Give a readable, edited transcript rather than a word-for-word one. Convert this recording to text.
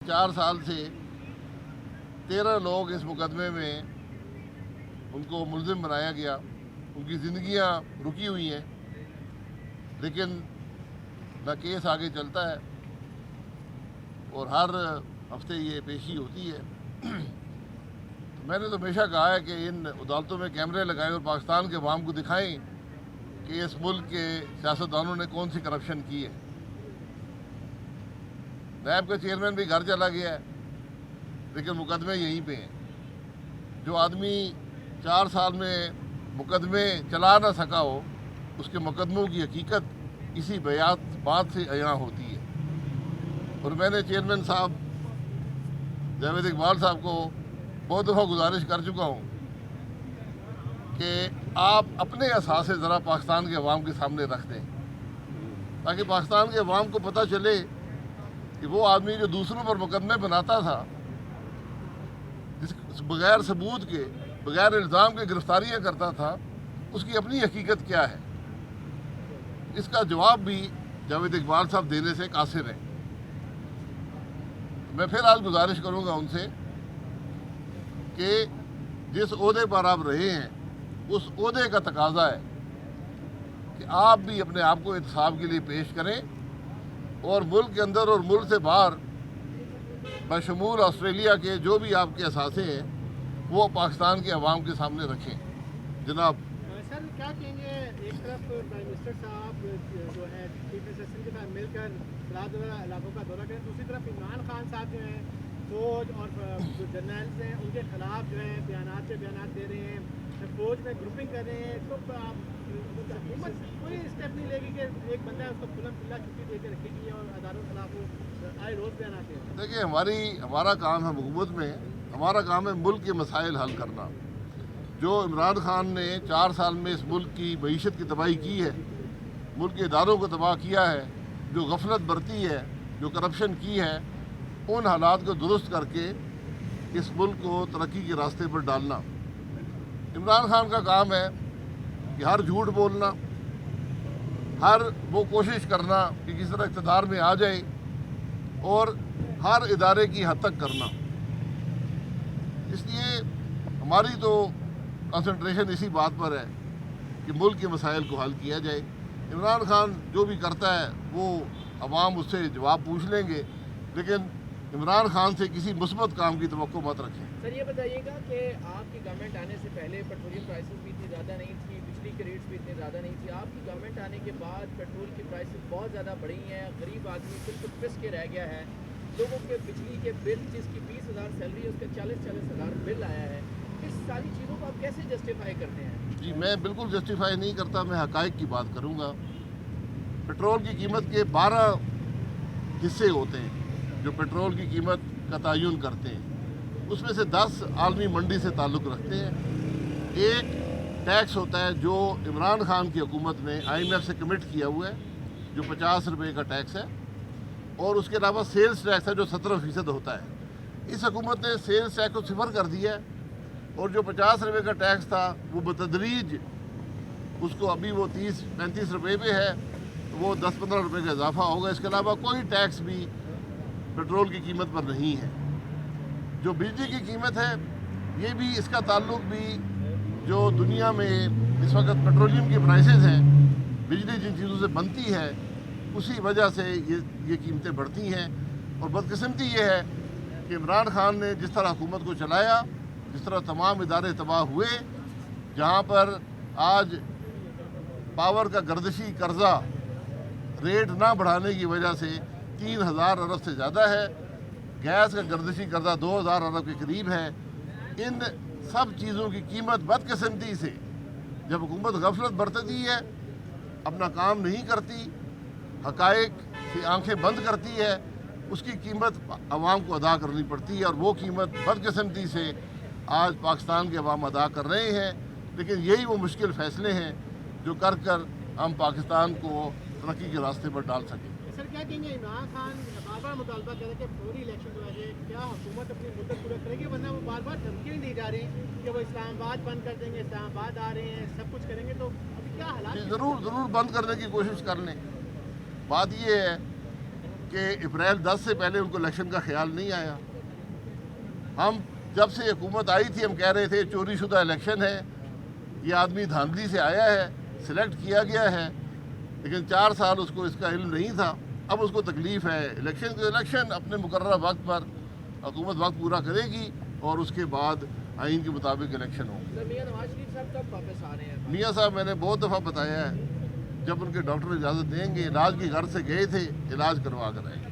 4 साल से 13 लोग इस मुकदमे में उनको मुलजिम बनाया गया। उनकी ज़िंदगियां रुकी हुई हैं, लेकिन न केस आगे चलता है और हर हफ्ते ये पेशी होती है। मैंने तो हमेशा कहा है कि इन अदालतों में कैमरे लगाएं और पाकिस्तान के अवाम को दिखाएं कि इस मुल्क के सियासतदानों ने कौन सी करप्शन की है। नैब का चेयरमैन भी घर चला गया है, लेकिन मुकदमे यहीं पे हैं। जो आदमी 4 साल में मुकदमे चला ना सका हो, उसके मुकदमों की हकीकत इसी बात से अयां होती है। और मैंने चेयरमैन साहब जावेद इकबाल साहब को बहुत दफ़ा गुजारिश कर चुका हूँ कि आप अपने असासे ज़रा पाकिस्तान के अवाम के सामने रख दें, ताकि पाकिस्तान के अवाम को पता चले कि वो आदमी जो दूसरों पर मुकदमे बनाता था, जिस बगैर सबूत के, बगैर इल्ज़ाम के गिरफ्तारियाँ करता था, उसकी अपनी हकीकत क्या है। इसका जवाब भी जावेद इकबाल साहब देने से कासिर हैं। मैं फिर आज गुजारिश करूँगा उनसे कि जिस ओहदे पर आप रहे हैं, उस ओहदे का तकाजा है कि आप भी अपने आप को इंसाफ के लिए पेश करें और मुल्क के अंदर और मुल्क से बाहर बशमूल ऑस्ट्रेलिया के जो भी आपके असासे हैं वो पाकिस्तान के अवाम के सामने रखें। जनाब सर क्या कहेंगे, एक तरफ प्राइम मिनिस्टर साहब जो है चीफ मिनिस्टर के साथ मिलकर सलाह इलाकों का दौरा करें, दूसरी तरफ इमरान खान साहब जो हैं फौज और जो जर्नल्स हैं उनके खिलाफ जो है बयानात दे रहे हैं, फौज में ग्रुपिंग कर रहे हैं, तो हुकूमत कोई स्टेप नहीं लेगी कि एक बंदा है उसको खुला खुला छुट्टी दे के रखेगी और अदारों के खिलाफ आए रोज़ बयान आते हैं। देखिए, हमारा काम है हुकूमत में, हमारा काम है मुल्क के मसाइल हल करना। जो इमरान खान ने 4 साल में इस मुल्क की मईशत की तबाही की है, मुल्क के इदारों को तबाह किया है, जो गफलत बरती है, जो करप्शन की है, उन हालात को दुरुस्त करके इस मुल्क को तरक्की के रास्ते पर डालना इमरान खान का काम है। कि हर झूठ बोलना, हर वो कोशिश करना कि किस तरह इक़्तिदार में आ जाए और हर इदारे की हद तक करना। इसलिए हमारी तो कंसंट्रेशन इसी बात पर है कि मुल्क के मसाइल को हल किया जाए। इमरान खान जो भी करता है वो अवाम उससे जवाब पूछ लेंगे, लेकिन इमरान खान से किसी मुस्बत काम की तवक्को मत रखें। सर ये बताइएगा कि आपकी गवर्नमेंट आने से पहले पेट्रोलियम प्राइसेस भी इतनी ज़्यादा नहीं थी, बिजली के रेट्स भी इतने ज़्यादा नहीं थी। आपकी गवर्नमेंट आने के बाद पेट्रोल की प्राइसेस बहुत ज़्यादा बढ़ी हैं, गरीब आदमी बिल्कुल पिस के रह गया है। लोगों के बिजली के बिल, जिसकी 20,000 सैलरी है, उसका 40-40 हज़ार बिल आया है। इस सारी चीज़ों को आप कैसे जस्टिफाई करते हैं? जी, मैं बिल्कुल जस्टिफाई नहीं करता, मैं हक़ाइक़ की बात करूँगा। पेट्रोल की कीमत के 12 हिस्से होते हैं जो पेट्रोल की कीमत का तयन करते हैं। उसमें से 10 आलमी मंडी से ताल्लुक़ रखते हैं। एक टैक्स होता है जो इमरान खान की हुकूमत ने IMF से कमिट किया हुआ है, जो 50 रुपये का टैक्स है, और उसके अलावा सेल्स टैक्स है जो 17% होता है। इस हुकूमत ने सेल्स टैक्स को 0 कर दिया है, और जो 50 रुपये का टैक्स था वो बतदरीज उसको अभी वो 30-35 रुपये पे है, तो वो 10-15 रुपये का इजाफा होगा। इसके अलावा कोई टैक्स भी पेट्रोल की कीमत पर नहीं है। जो बिजली की कीमत है, ये भी, इसका ताल्लुक भी जो दुनिया में इस वक्त पेट्रोलियम की प्राइसेस हैं, बिजली जिन चीज़ों से बनती है, उसी वजह से ये कीमतें बढ़ती हैं। और बदकिस्मती ये है कि इमरान खान ने जिस तरह हुकूमत को चलाया, जिस तरह तमाम इदारे तबाह हुए, जहाँ पर आज पावर का गर्दिशी कर्जा रेट ना बढ़ाने की वजह से 3,000 अरब से ज़्यादा है, गैस का गर्दिशी कर्जा 2,000 अरब के करीब है। इन सब चीज़ों की कीमत बदकिस्मती से, जब हुकूमत गफलत बरतती है, अपना काम नहीं करती, हक़ाइक़ की आंखें बंद करती है, उसकी कीमत आवाम को अदा करनी पड़ती है। और वो कीमत बदकिस्मती से आज पाकिस्तान के अवाम अदा कर रहे हैं। लेकिन यही वो मुश्किल फ़ैसले हैं जो कर हम पाकिस्तान को तरक्की के रास्ते पर डाल सकें। सर क्या कहेंगे, इमरान खान बार मुतालबा कर रहे हैं कि फौरी इलेक्शन जो है, क्या हुकूमत अपनी मुद्दत पूरा करेगी, वरना वो बार धमकियाँ दी जा रही हैं कि वो इस्लामाबाद बंद कर देंगे, इस्लामाबाद आ रहे हैं, सब कुछ करेंगे, तो अभी क्या हालात? ज़रूर बंद करने की कोशिश कर लें। बात ये है کہ اپریل 10 سے پہلے ان کو الیکشن کا خیال نہیں آیا. ہم جب سے حکومت آئی تھی ہم کہہ رہے تھے چوری شدہ الیکشن ہے, یہ آدمی دھاندلی سے آیا ہے, سلیکٹ کیا گیا ہے, لیکن 4 سال اس کو اس کا علم نہیں تھا. اب اس کو تکلیف ہے. الیکشن اپنے مقررہ وقت پر حکومت وقت پورا کرے گی اور اس کے بعد آئین کے مطابق الیکشن ہوں. سر میاں نواز شریف صاحب کب واپس آ رہے ہیں؟ میاں صاحب میں نے بہت دفعہ بتایا ہے, جب ان کے ڈاکٹر اجازت دیں گے. علاج کی غرض سے گئے تھے, علاج کروا کر آئے.